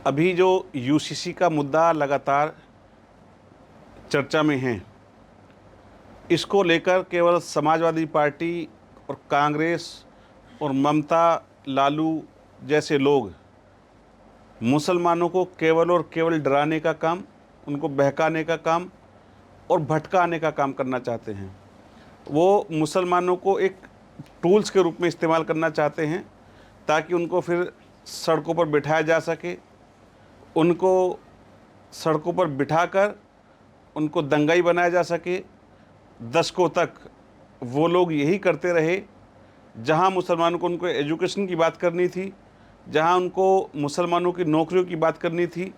अभी जो यूसीसी का मुद्दा लगातार चर्चा में है, इसको लेकर केवल समाजवादी पार्टी और कांग्रेस और ममता, लालू जैसे लोग मुसलमानों को केवल और केवल डराने का काम, उनको बहकाने का काम और भटकाने का काम करना चाहते हैं। वो मुसलमानों को एक टूल्स के रूप में इस्तेमाल करना चाहते हैं ताकि उनको फिर सड़कों पर बिठाया जा सके, उनको सड़कों पर बिठाकर उनको दंगाई बनाया जा सके। दशकों तक वो लोग यही करते रहे। जहाँ मुसलमानों को उनको एजुकेशन की बात करनी थी, जहाँ उनको मुसलमानों की नौकरियों की बात करनी थी,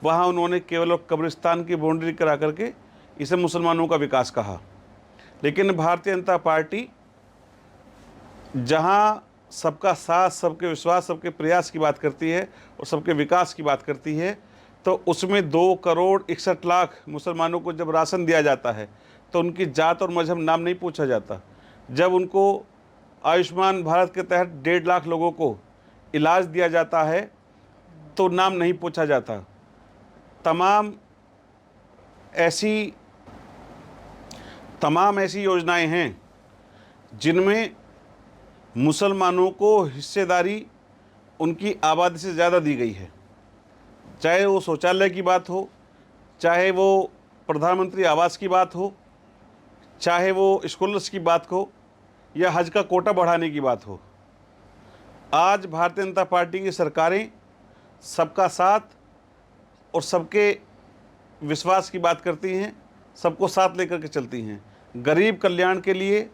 वहाँ उन्होंने केवल कब्रिस्तान की बाउंड्री करा करके इसे मुसलमानों का विकास कहा। लेकिन भारतीय जनता पार्टी जहाँ सबका साथ, सबके विश्वास, सबके प्रयास की बात करती है और सबके विकास की बात करती है, तो उसमें 2,61,00,000 मुसलमानों को जब राशन दिया जाता है तो उनकी जात और मजहब नाम नहीं पूछा जाता। जब उनको आयुष्मान भारत के तहत 1.5 लाख लोगों को इलाज दिया जाता है तो नाम नहीं पूछा जाता। तमाम ऐसी योजनाएं हैं जिनमें मुसलमानों को हिस्सेदारी उनकी आबादी से ज़्यादा दी गई है। चाहे वो शौचालय की बात हो, चाहे वो प्रधानमंत्री आवास की बात हो, चाहे वो स्कॉलर्स की बात हो या हज का कोटा बढ़ाने की बात हो। आज भारतीय जनता पार्टी की सरकारें सबका साथ और सबके विश्वास की बात करती हैं, सबको साथ लेकर के चलती हैं। गरीब कल्याण के लिए,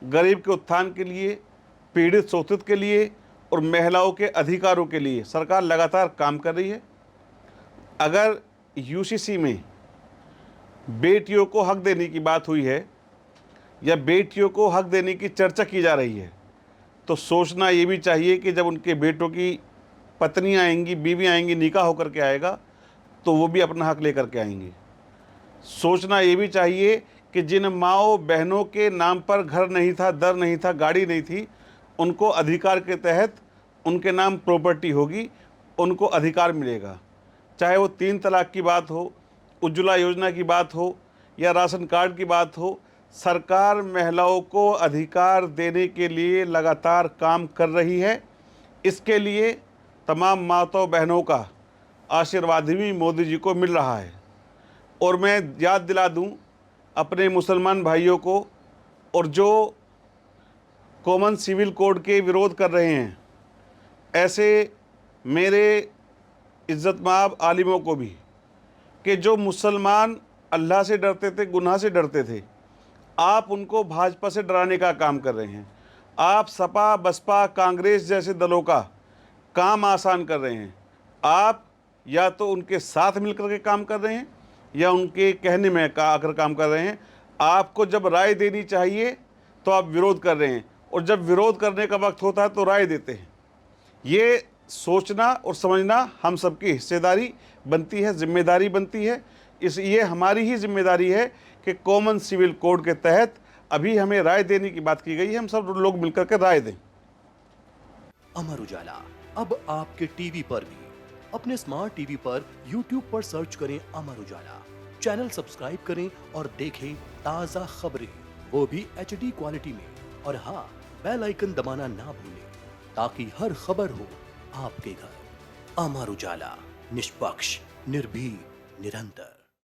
गरीब के उत्थान के लिए, पीड़ित शोषित के लिए और महिलाओं के अधिकारों के लिए सरकार लगातार काम कर रही है। अगर यूसीसी में बेटियों को हक देने की बात हुई है या बेटियों को हक देने की चर्चा की जा रही है, तो सोचना ये भी चाहिए कि जब उनके बेटों की पत्नियां आएंगी, बीवी आएंगी, निकाह होकर के आएगा, तो वो भी अपना हक लेकर के आएंगी। सोचना ये भी चाहिए कि जिन माओ बहनों के नाम पर घर नहीं था, दर नहीं था, गाड़ी नहीं थी, उनको अधिकार के तहत उनके नाम प्रॉपर्टी होगी, उनको अधिकार मिलेगा। चाहे वो 3 तलाक की बात हो, उज्ज्वला योजना की बात हो या राशन कार्ड की बात हो, सरकार महिलाओं को अधिकार देने के लिए लगातार काम कर रही है। इसके लिए तमाम माताओं बहनों का आशीर्वाद भी मोदी जी को मिल रहा है। और मैं याद दिला दूं अपने मुसलमान भाइयों को, और जो कॉमन सिविल कोड के विरोध कर रहे हैं, ऐसे मेरे इज़्ज़त-माब आलिमों को भी, कि जो मुसलमान अल्लाह से डरते थे, गुनाह से डरते थे, आप उनको भाजपा से डराने का काम कर रहे हैं। आप सपा, बसपा, कांग्रेस जैसे दलों का काम आसान कर रहे हैं। आप या तो उनके साथ मिलकर के काम कर रहे हैं या उनके कहने में आकर काम कर रहे हैं। आपको जब राय देनी चाहिए तो आप विरोध कर रहे हैं, और जब विरोध करने का वक्त होता है तो राय देते हैं। ये सोचना और समझना हम सबकी हिस्सेदारी बनती है, जिम्मेदारी बनती है। ये हमारी ही जिम्मेदारी है कि कॉमन सिविल कोड के तहत अभी हमें राय देने की बात की गई है, हम सब लोग मिलकर के राय दें। अमर उजाला अब आपके टीवी पर भी। अपने स्मार्ट टीवी पर यूट्यूब पर सर्च करें अमर उजाला, चैनल सब्सक्राइब करें और देखें ताजा खबरें, वो भी HD क्वालिटी में। और हाँ, बेल आइकन दबाना ना भूलें ताकि हर खबर हो आपके घर। अमर उजाला, निष्पक्ष, निर्भीक, निरंतर।